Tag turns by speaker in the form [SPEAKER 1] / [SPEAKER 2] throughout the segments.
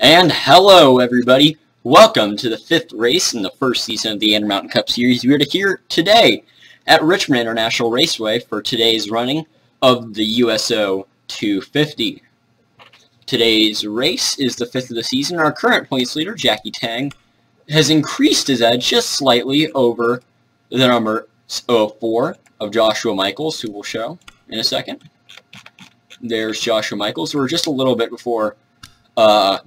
[SPEAKER 1] And hello everybody, welcome to the 5th race in the first season of the Gander Mountain Cup Series. We are here today at Richmond International Raceway for today's running of the USO 250. Today's race is the 5th of the season. Our current points leader, Tang, has increased his edge just slightly over the number 04 of Joshua Michaels, who we'll show in a second. There's Joshua Michaels. We're just a little bit before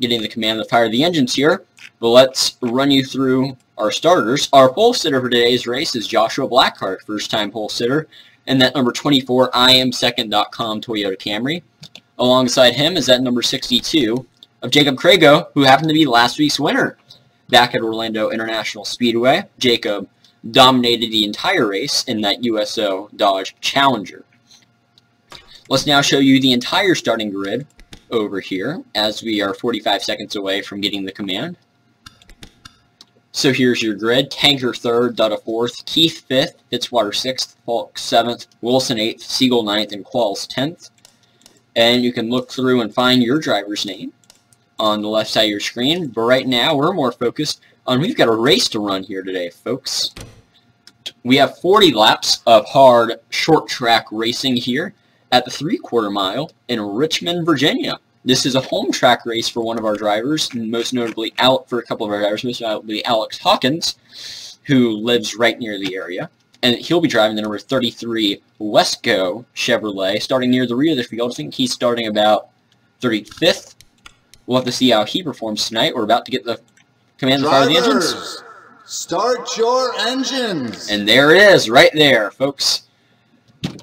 [SPEAKER 1] getting the command to fire the engines here, but let's run you through our starters. Our pole sitter for today's race is Joshua Blackheart, first-time pole sitter, and that number 24 IamSecond.com Toyota Camry. Alongside him is that number 62 of Jacob Crago, who happened to be last week's winner back at Orlando International Speedway. Jacob dominated the entire race in that USO Dodge Challenger. Let's now show you the entire starting grid over here, as we are 45 seconds away from getting the command. So here's your grid: Tanker 3rd, Dutta 4th, Keith 5th, Fitzwater 6th, Falk 7th, Wilson 8th, Siegel 9th, and Qualls 10th. And you can look through and find your driver's name on the left side of your screen, but right now we're more focused on we've got a race to run here today, folks. We have 40 laps of hard short track racing here at the 3/4 mile in Richmond, Virginia. This is a home track race for one of our drivers, most notably for a couple of our drivers, most notably Alex Hawkins, who lives right near the area. And he'll be driving the number 33 Wesco Chevrolet, starting near the rear of the field. I think he's starting about 35th. We'll have to see how he performs tonight. We're about to get the command to fire the engines.
[SPEAKER 2] Start your engines!
[SPEAKER 1] And there it is, right there, folks.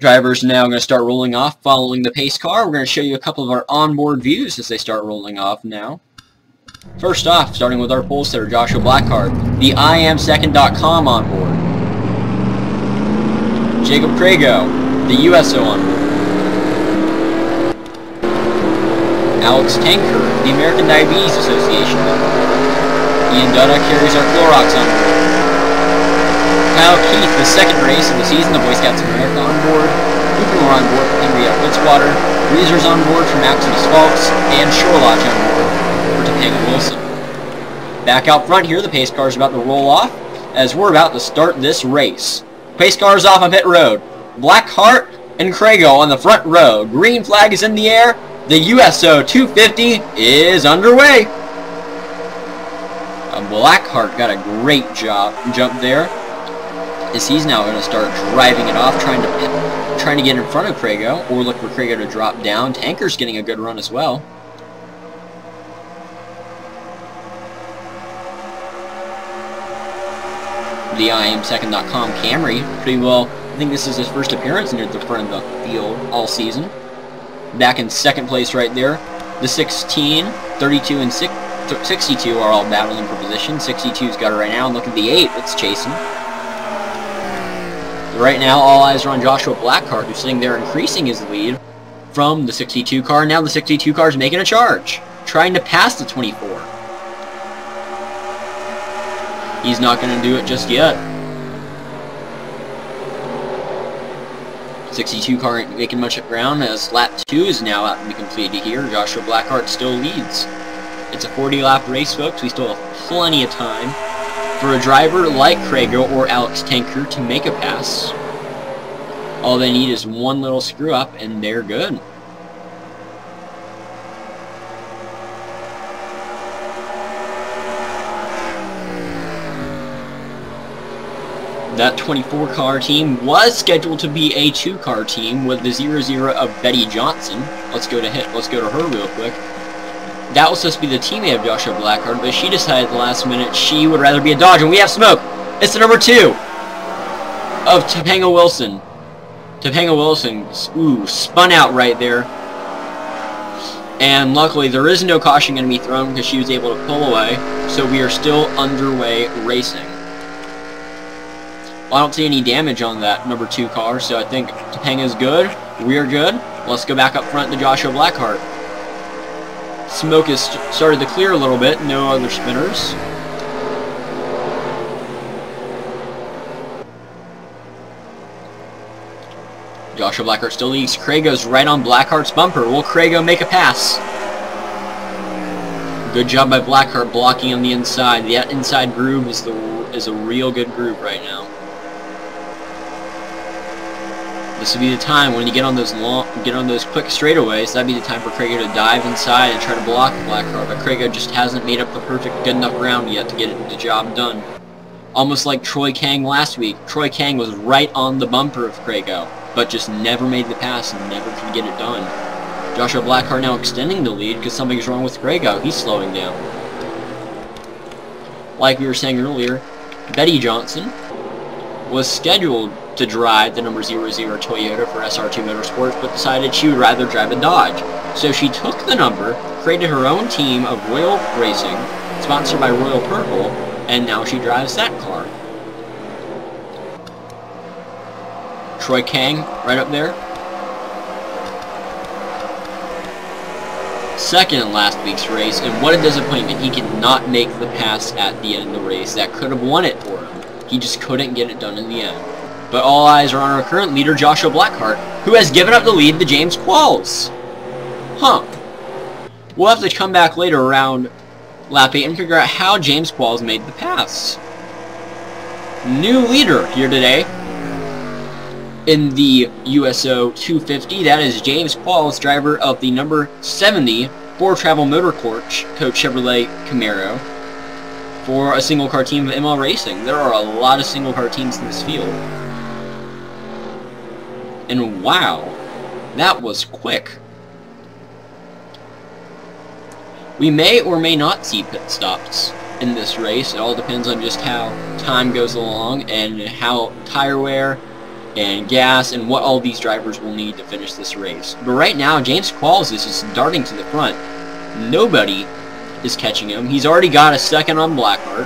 [SPEAKER 1] Drivers now going to start rolling off following the pace car. We're going to show you a couple of our onboard views as they start rolling off now. First off, starting with our pole sitter, Joshua Blackheart, the IamSecond.com onboard. Jacob Crago, the USO onboard. Alex Tanker, the American Diabetes Association onboard. Ian Dutta carries our Clorox onboard. Kyle Keith, the second race of the season, the Boy Scouts of America on board. Cooper on board for Henrietta Fitzwater. Reezer's on board for Maximus Falks. And Shore Lodge on board for Topanga Wilson. Back out front here, the pace car is about to roll off as we're about to start this race. Pace car is off on pit road. Blackheart and Crago on the front row. Green flag is in the air. The USO 250 is underway. Blackheart got a great jump there, as he's now going to start driving it off, trying to get in front of Crago, or look for Crago to drop down. Tanker's getting a good run as well. The IamSecond.com Camry, pretty well, I think this is his first appearance near the front of the field all season. Back in second place right there. The 16, 32, and 62 are all battling for position. 62's got it right now, and look at the 8 that's chasing. Right now, all eyes are on Joshua Blackheart, who's sitting there increasing his lead from the 62 car. Now the 62 car is making a charge, trying to pass the 24. He's not going to do it just yet. 62 car ain't making much ground, as lap 2 is now out to be completed here. Joshua Blackheart still leads. It's a 40-lap race, folks. We still have plenty of time for a driver like Crago or Alex Tanker to make a pass. All they need is one little screw up and they're good. That 24 car team was scheduled to be a 2-car team with the 00 of Betty Johnson. Let's go to her real quick. That was supposed to be the teammate of Joshua Blackheart, but she decided at the last minute she would rather be a Dodge, and we have smoke! It's the number 2 of Topanga Wilson. Topanga Wilson, ooh, spun out right there. And luckily, there is no caution going to be thrown because she was able to pull away, so we are still underway racing. Well, I don't see any damage on that number 2 car, so I think Topanga's good. We're good. Let's go back up front to Joshua Blackheart. Smoke has started to clear a little bit. No other spinners. Joshua Blackheart still leads. Crago's right on Blackheart's bumper. Will Crago make a pass? Good job by Blackheart blocking on the inside. That inside groove is a real good groove right now. This would be the time when you get on those quick straightaways. That'd be the time for Krager to dive inside and try to block Blackheart. But Krager just hasn't made up the perfect good enough ground yet to get the job done. Almost like Troy Kang last week. Troy Kang was right on the bumper of Krager, but just never made the pass and never could get it done. Joshua Blackheart now extending the lead because something's wrong with Krager. He's slowing down. Like we were saying earlier, Betty Johnson was scheduled to drive the number 00 Toyota for SR2 Motorsports, but decided she would rather drive a Dodge. So she took the number, created her own team of Royal Racing, sponsored by Royal Purple, and now she drives that car. Troy Kang, right up there. Second in last week's race, and what a disappointment. He could not make the pass at the end of the race. That could have won it for him. He just couldn't get it done in the end. But all eyes are on our current leader, Joshua Blackheart, who has given up the lead to James Qualls. Huh. We'll have to come back later around lap 8 and figure out how James Qualls made the pass. New leader here today in the USO 250. That is James Qualls, driver of the number 70 Ford Travel Motor Coach Chevrolet Camaro for a single car team of ML Racing. There are a lot of single car teams in this field. And wow, that was quick. We may or may not see pit stops in this race. It all depends on just how time goes along and how tire wear and gas and what all these drivers will need to finish this race. But right now, James Qualls is just darting to the front. Nobody is catching him. He's already got a second on Blackheart.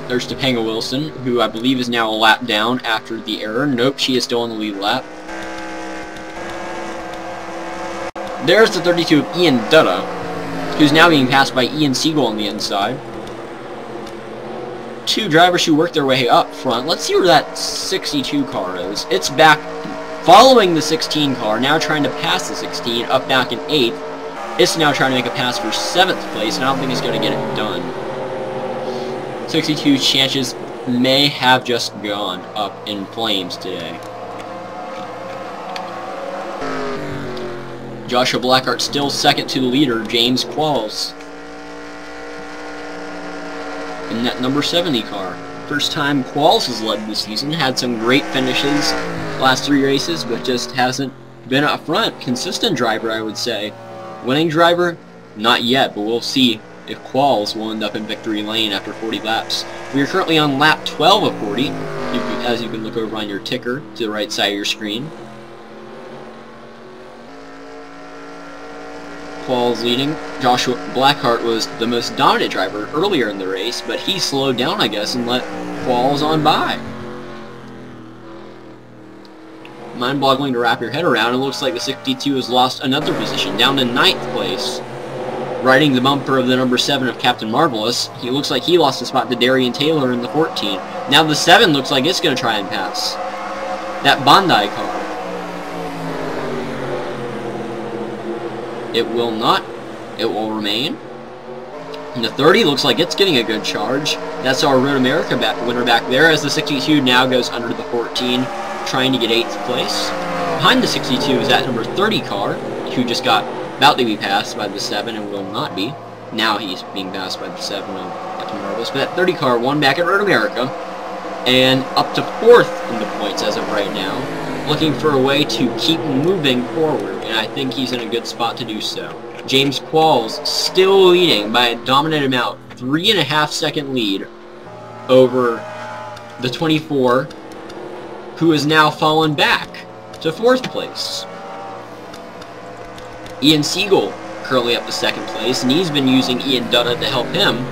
[SPEAKER 1] There's Topanga Wilson, who I believe is now a lap down after the error. Nope, she is still on the lead lap. There's the 32 of Ian Dutta, who's now being passed by Ian Siegel on the inside. Two drivers who work their way up front. Let's see where that 62 car is. It's back following the 16 car, now trying to pass the 16, up back in 8th. It's now trying to make a pass for 7th place, and I don't think it's going to get it done. 62's chances may have just gone up in flames today. Joshua Blackheart still second to the leader, James Qualls, in that number 70 car. First time Qualls has led this season, had some great finishes last 3 races, but just hasn't been up front. Consistent driver, I would say. Winning driver? Not yet, but we'll see if Qualls will end up in victory lane after 40 laps. We are currently on lap 12 of 40, as you can look over on your ticker to the right side of your screen. Qualls leading. Joshua Blackheart was the most dominant driver earlier in the race, but he slowed down, I guess, and let Qualls on by. Mind-boggling to wrap your head around. It looks like the 62 has lost another position, down to 9th place. Riding the bumper of the number 7 of Captain Marvelous. He looks like he lost a spot to Darian Taylor in the 14. Now the 7 looks like it's going to try and pass that Bondi car. It will not. It will remain. And the 30 looks like it's getting a good charge. That's our Road America winner back there, as the 62 now goes under the 14, trying to get 8th place. Behind the 62 is that number 30 car, who just got about to be passed by the 7 and will not be. Now he's being passed by the 7 of Captain Marvelous. But that 30 car won back at Road America and up to 4th in the points as of right now, looking for a way to keep moving forward, and I think he's in a good spot to do so. James Qualls still leading by a dominant amount, 3.5 second lead over the 24, who has now fallen back to 4th place. Ian Siegel currently up to 2nd place, and he's been using Ian Dutta to help him.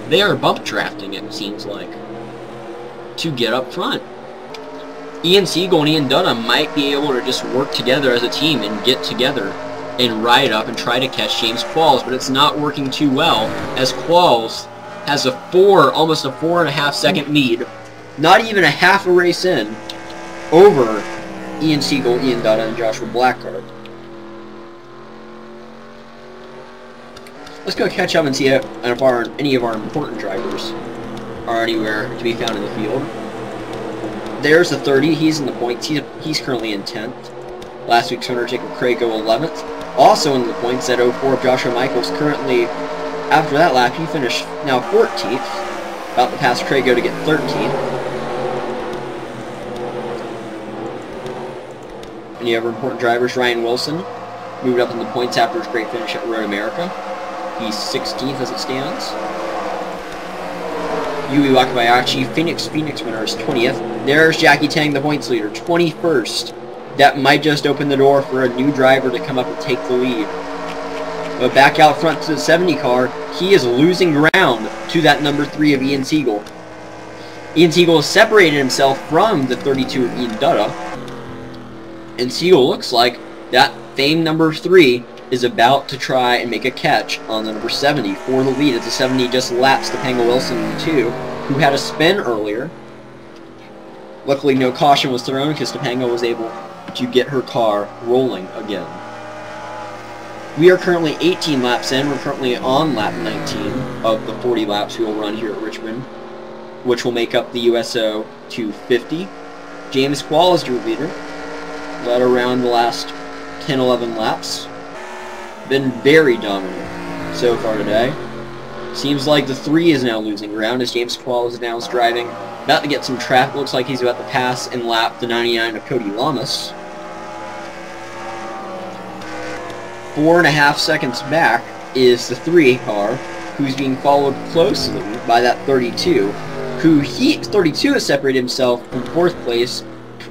[SPEAKER 1] They are bump drafting, it seems like, to get up front. Ian Siegel and Ian Dutta might be able to just work together as a team and get together and ride up and try to catch James Qualls, but it's not working too well, as Qualls has a almost a 4.5 second lead, not even a half a race in, over Ian Siegel, Ian Dutta, and Joshua Blackheart. Let's go catch up and see if any of our important drivers are anywhere to be found in the field. There's the 30. He's in the points. He's currently in 10th. Last week's winner, Jacob Craig, go 11th. Also in the points at 04 of Joshua Michaels. Currently, after that lap, he finished now 14th. About to pass Crago to get 13th. Any other important drivers? Ryan Wilson moved up in the points after his great finish at Road America. He's 16th as it stands. Yui Wakabayashi, Phoenix winner, is 20th. There's Jackie Tang, the points leader, 21st. That might just open the door for a new driver to come up and take the lead. But back out front to the 70 car, he is losing ground to that number 3 of Ian Siegel. Ian Siegel has separated himself from the 32 of Ian Dutta. And Siegel looks like that famed number 3 is about to try and make a catch on the number 70 for the lead, as the 70 just laps Topanga Wilson in the 2, who had a spin earlier. Luckily, no caution was thrown because Topanga was able to get her car rolling again. We are currently 18 laps in. We're currently on lap 19 of the 40 laps we will run here at Richmond, which will make up the USO 250. James Quall is your leader. Led around the last 10-11 laps. Been very dominant so far today. Seems like the 3 is now losing ground as James Quall is now driving. About to get some traffic. Looks like he's about to pass and lap the 99 of Cody Lamas. 4.5 seconds back is the 3 car, who's being followed closely by that 32, who 32 has separated himself from 4th place,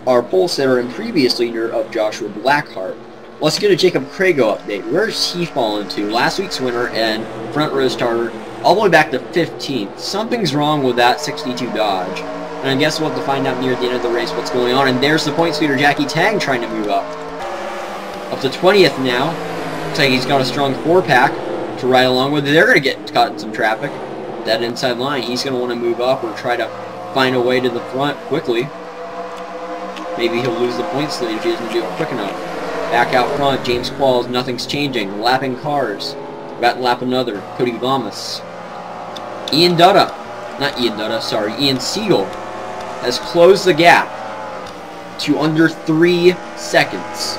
[SPEAKER 1] our pole sitter and previous leader of Joshua Blackheart. Let's get a Jacob Crago update. Where's he fallen to? Last week's winner and front row starter, all the way back to 15th. Something's wrong with that 62 Dodge. And I guess we'll have to find out near the end of the race what's going on. And there's the points leader, Jackie Tang, trying to move up. Up to 20th now. Looks like he's got a strong 4-pack to ride along with. They're going to get caught in some traffic. That inside line, he's going to want to move up or try to find a way to the front quickly. Maybe he'll lose the points lead if he doesn't do it quick enough. Back out front, James Qualls, nothing's changing. Lapping cars. About to lap another. Cody Lamas. Ian Siegel has closed the gap to under 3 seconds.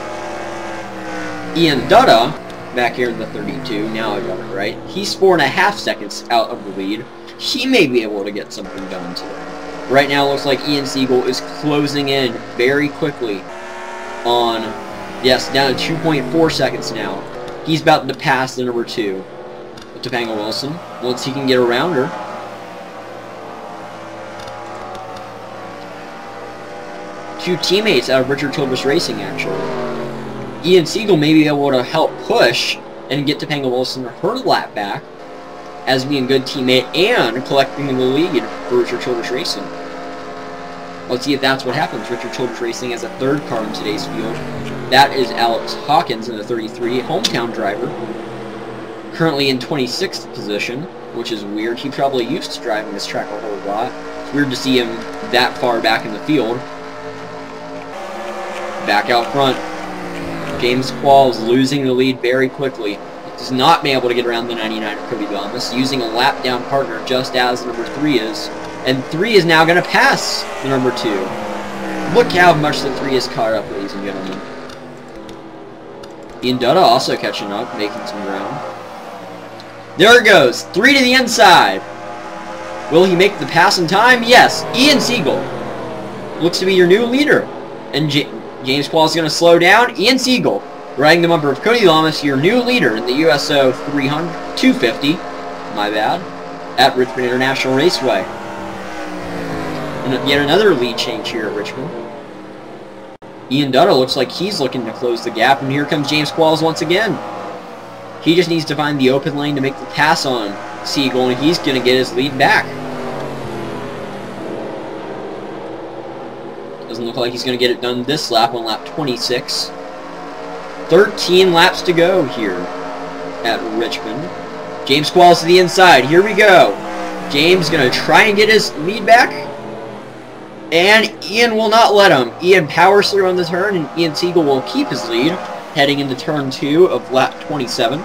[SPEAKER 1] Ian Dutta, back here in the 32, now I got it right, he's 4.5 seconds out of the lead. He may be able to get something done today. Right now it looks like Ian Siegel is closing in very quickly on, yes, down to 2.4 seconds now. He's about to pass the number 2, Topanga Wilson, once he can get around her. Two teammates out of Richard Childress Racing, actually. Ian Siegel may be able to help push and get Topanga Wilson her lap back as being a good teammate and collecting the lead for Richard Childress Racing. Let's see if that's what happens. Richard Childress Racing has a 3rd car in today's field. That is Alex Hawkins in the 33, hometown driver. Currently in 26th position, which is weird. He probably used to driving this track a whole lot. It's weird to see him that far back in the field. Back out front, James Qualls losing the lead very quickly. Does not be able to get around the 99 of Cody Lamas, using a lap down partner just as number 3 is. And 3 is now going to pass the number 2. Look how much the 3 is caught up, ladies and gentlemen. Ian Dutta also catching up, making some ground. There it goes, 3 to the inside. Will he make the pass in time? Yes, Ian Siegel looks to be your new leader. And James Qualls is going to slow down. Ian Siegel, riding the number of Cody Lamas, your new leader in the USO 250, my bad, at Richmond International Raceway. And yet another lead change here at Richmond. Ian Dutta looks like he's looking to close the gap, and here comes James Qualls once again. He just needs to find the open lane to make the pass on Siegel, and he's going to get his lead back. Doesn't look like he's going to get it done this lap on lap 26. 13 laps to go here at Richmond. James Qualls to the inside. Here we go. James going to try and get his lead back. And Ian will not let him. Ian powers through on the turn, and Ian Siegel will keep his lead, heading into turn 2 of lap 27.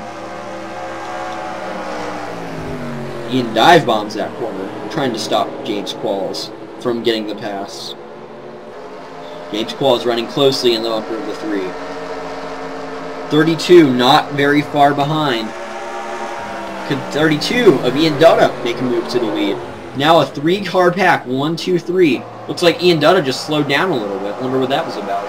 [SPEAKER 1] Ian dive bombs that corner, trying to stop James Qualls from getting the pass. James Qualls running closely in the upper of the 3. 32 not very far behind. Could 32 of Ian Dutta make a move to the lead? Now a 3-car pack, 1, 2, 3. Looks like Ian Dutta just slowed down a little bit. Wonder what that was about.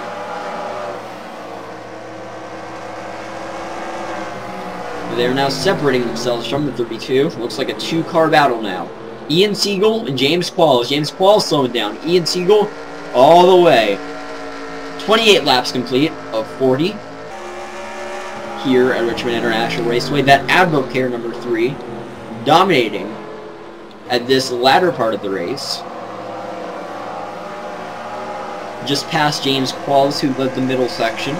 [SPEAKER 1] They're now separating themselves from the 32. Looks like a 2-car battle now. Ian Siegel and James Qualls. James Qualls slowing down. Ian Siegel all the way. 28 laps complete of 40 here at Richmond International Raceway. That Advocare number 3 dominating at this latter part of the race. Just past James Qualls, who led the middle section.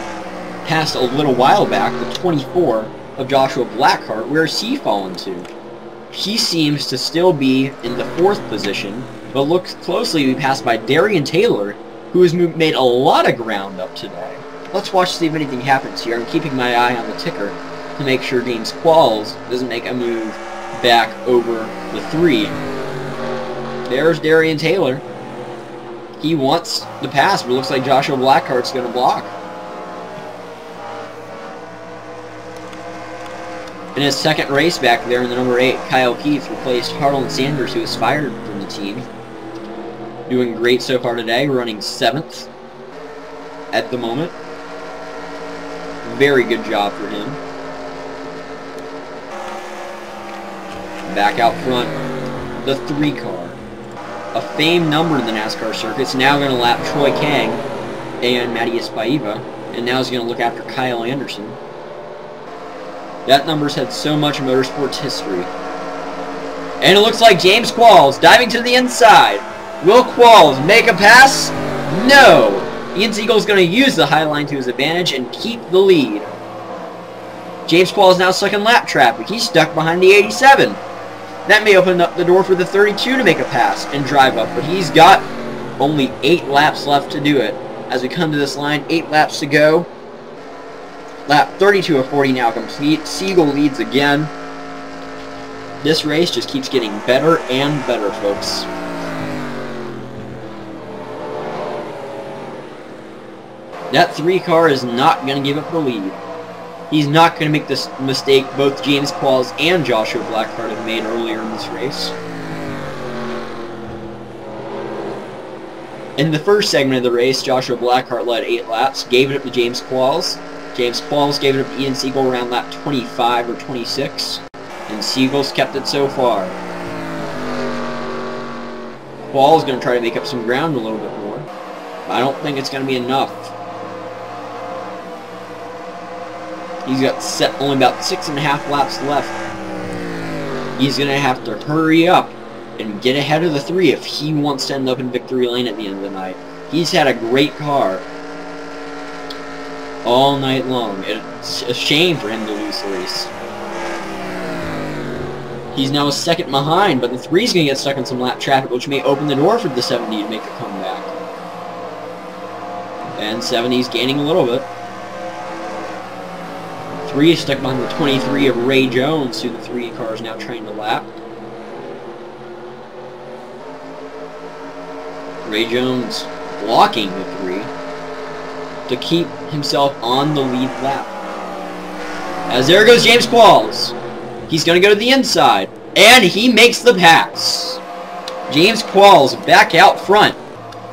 [SPEAKER 1] Passed a little while back the 24 of Joshua Blackheart. Where's he fallen to? He seems to still be in the 4th position, but look closely, we passed by Darian Taylor, who has made a lot of ground up today. Let's watch to see if anything happens here. I'm keeping my eye on the ticker to make sure James Qualls doesn't make a move back over the 3. There's Darian Taylor. He wants the pass, but it looks like Joshua Blackheart's going to block. In his second race back there in the number 8, Kyle Keith replaced Harlan Sanders, who was fired from the team. Doing great so far today, running 7th at the moment. Very good job for him. Back out front, the 3-car. A famed number in the NASCAR circuit's now going to lap Troy Kang and Matías Paiva, and now he's going to look after Kyle Anderson. That number's had so much motorsports history. And it looks like James Qualls diving to the inside. Will Qualls make a pass? No! Ian Siegel's going to use the high line to his advantage and keep the lead. James Qualls now stuck in lap traffic. He's stuck behind the 87. That may open up the door for the 32 to make a pass and drive up, but he's got only 8 laps left to do it. As we come to this line, 8 laps to go. Lap 32 of 40 now complete. Siegel leads again. This race just keeps getting better and better, folks. That 3-car is not going to give up the lead. He's not going to make this mistake both James Qualls and Joshua Blackheart have made earlier in this race. In the first segment of the race, Joshua Blackheart led 8 laps, gave it up to James Qualls. James Qualls gave it up to Ian Siegel around lap 25 or 26, and Siegel's kept it so far. Qualls is going to try to make up some ground a little bit more, but I don't think it's going to be enough. He's got only about 6.5 laps left. He's going to have to hurry up and get ahead of the 3 if he wants to end up in victory lane at the end of the night. He's had a great car all night long. It's a shame for him to lose the race. He's now a second behind, but the 3's going to get stuck in some lap traffic, which may open the door for the 70 to make a comeback. And 70's gaining a little bit. 3 is stuck behind the 23 of Ray Jones, who the 3 car is now trying to lap. Ray Jones blocking the 3 to keep himself on the lead lap. As there goes James Qualls. He's going to go to the inside, and he makes the pass. James Qualls back out front.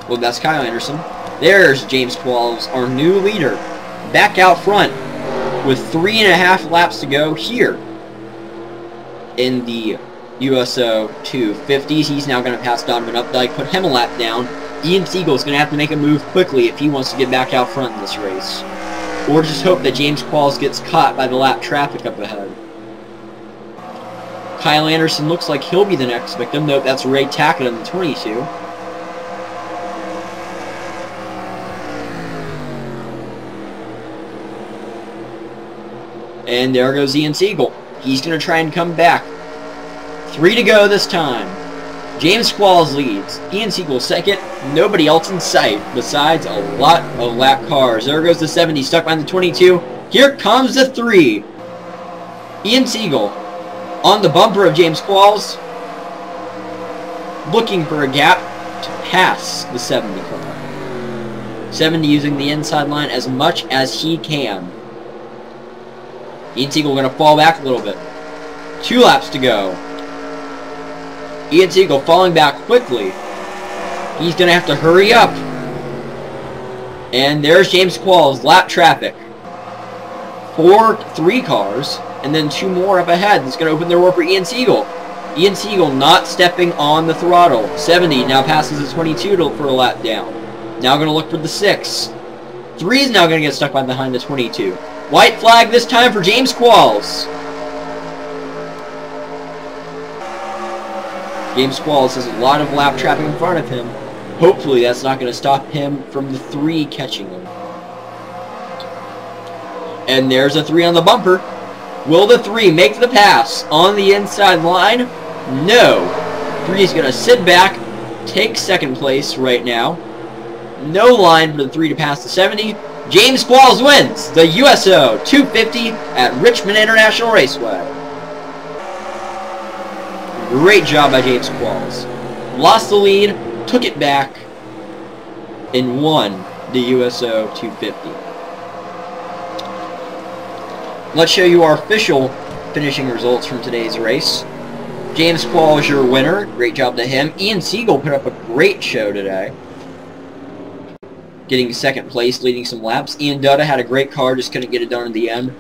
[SPEAKER 1] Well, that's Kyle Anderson. There's James Qualls, our new leader, back out front with 3.5 laps to go here in the USO 250s. He's now going to pass Donovan Updike, put him a lap down. Ian Siegel is going to have to make a move quickly if he wants to get back out front in this race. Or just hope that James Qualls gets caught by the lap traffic up ahead. Kyle Anderson looks like he'll be the next victim. Note that's Ray Tackett in the 22. And there goes Ian Siegel. He's going to try and come back. 3 to go this time. James Squalls leads. Ian Siegel second. Nobody else in sight besides a lot of lap cars. There goes the 70, stuck behind the 22. Here comes the 3. Ian Siegel on the bumper of James Squalls, looking for a gap to pass the 70 car. 70 using the inside line as much as he can. Ian Siegel going to fall back a little bit. 2 laps to go. Ian Siegel falling back quickly. He's going to have to hurry up. And there's James Squalls, lap traffic. 3 cars, and then 2 more up ahead. That's going to open the door for Ian Siegel. Ian Siegel not stepping on the throttle. 70 now passes the 22 for a lap down. Now going to look for the 6. 3 is now going to get stuck behind the 22. White flag this time for James Squalls. James Squalls has a lot of lap traffic in front of him. Hopefully that's not going to stop him from the 3 catching him. And there's a 3 on the bumper. Will the 3 make the pass on the inside line? No. 3 is going to sit back, take second place right now. No line for the 3 to pass the 70. James Squalls wins the USO 250 at Richmond International Raceway. Great job by James Squalls. Lost the lead, took it back, and won the USO 250. Let's show you our official finishing results from today's race. James Squalls, your winner. Great job to him. Ian Siegel put up a great show today, getting second place, leading some laps. Ian Dutta had a great car, just couldn't get it done in the end.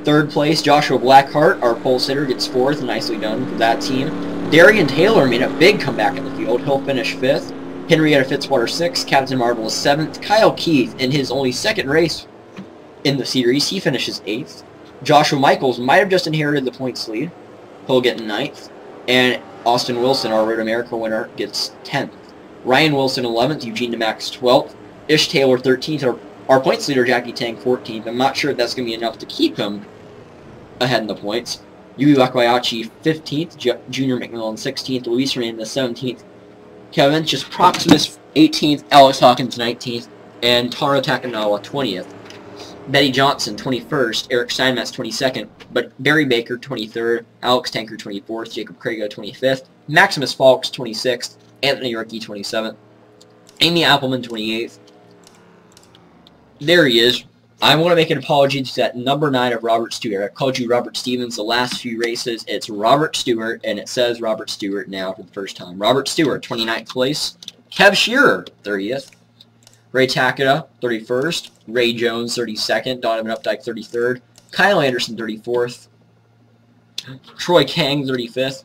[SPEAKER 1] Third place, Joshua Blackheart, our pole sitter, gets 4th. Nicely done for that team. Darian Taylor made a big comeback in the field. He'll finish 5th. Henrietta Fitzwater 6th. Captain Marvel is 7th. Kyle Keith, in his only 2nd race in the series, he finishes 8th. Joshua Michaels might have just inherited the points lead. He'll get 9th. And Austin Wilson, our Road America winner, gets 10th. Ryan Wilson 11th. Eugene DeMax 12th. Ish Taylor 13th. Our points leader, Jackie Tang, 14th. I'm not sure if that's going to be enough to keep him ahead in the points. Yui Wakabayashi 15th. Junior McMillan 16th. Luis Hernandez 17th. Kevin Proximus 18th. Alex Hawkins 19th. And Taro Takanawa 20th. Betty Johnson 21st. Eric Steinmetz 22nd. But Barry Baker 23rd. Alex Tanker 24th. Jacob Crago 25th. Maximus Falks 26th. Anthony Ricky 27th. Amy Appleman 28th. There he is. I want to make an apology to that number 9 of Robert Stewart. I've called you Robert Stevens the last few races. It's Robert Stewart, and it says Robert Stewart now for the first time. Robert Stewart, 29th place. Kev Shearer, 30th. Ray Takeda, 31st. Ray Jones, 32nd. Donovan Updike, 33rd. Kyle Anderson, 34th. Troy Kang, 35th.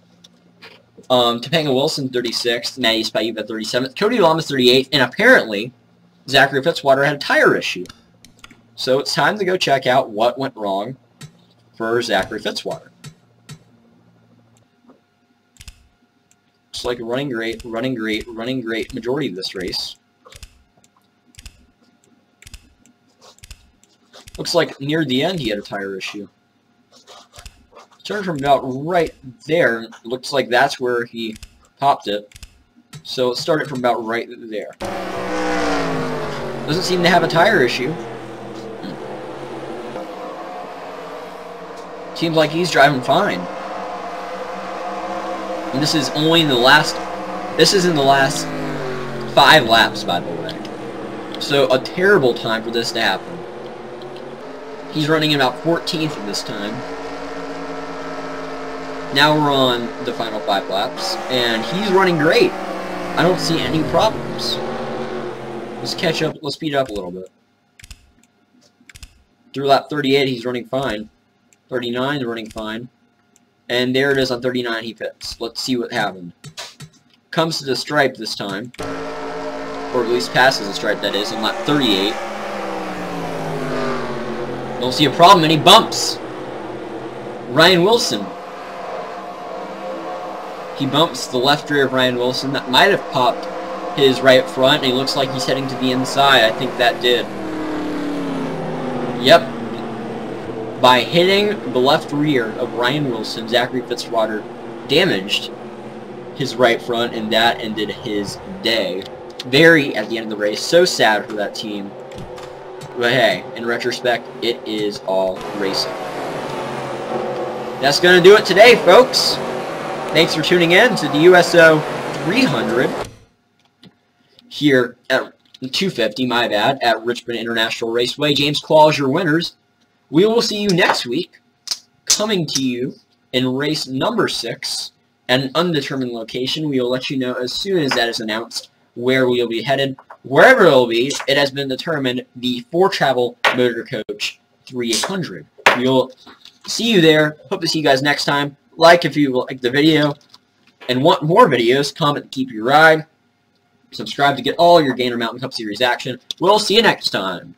[SPEAKER 1] Topanga Wilson, 36th. Maddie Spaiva, 37th. Cody Lamas, 38th. And apparently, Zachary Fitzwater had a tire issue. So it's time to go check out what went wrong for Zachary Fitzwater. It's like running great majority of this race. Looks like near the end he had a tire issue. Turned from about right there. Looks like that's where he popped it. So it started from about right there. Doesn't seem to have a tire issue. Seems like he's driving fine. And this is only in the last... This is in the last 5 laps, by the way. So a terrible time for this to happen. He's running about 14th at this time. Now we're on the final 5 laps, and he's running great. I don't see any problems. Let's catch up, let's speed up a little bit. Through lap 38, he's running fine. 39 is running fine. And there it is on 39, he pits. Let's see what happened. Comes to the stripe this time. Or at least passes the stripe, that is, on lap 38. Don't see a problem, and he bumps. Ryan Wilson. He bumps the left rear of Ryan Wilson. That might have popped his right front, and he looks like he's heading to the inside. I think that did. Yep. By hitting the left rear of Ryan Wilson, Zachary Fitzwater damaged his right front, and that ended his day. Very at the end of the race. So sad for that team. But hey, in retrospect, it is all racing. That's going to do it today, folks. Thanks for tuning in to the USO 300 here at 250, my bad, at Richmond International Raceway. James Claus, your winners. We will see you next week, coming to you in race number 6 at an undetermined location. We will let you know as soon as that is announced where we will be headed. Wherever it will be, it has been determined the For Travel Motor Coach 300. We will see you there. Hope to see you guys next time. Like if you like the video and want more videos. Comment to keep your ride. Subscribe to get all your Gander Mountain Cup Series action. We'll see you next time.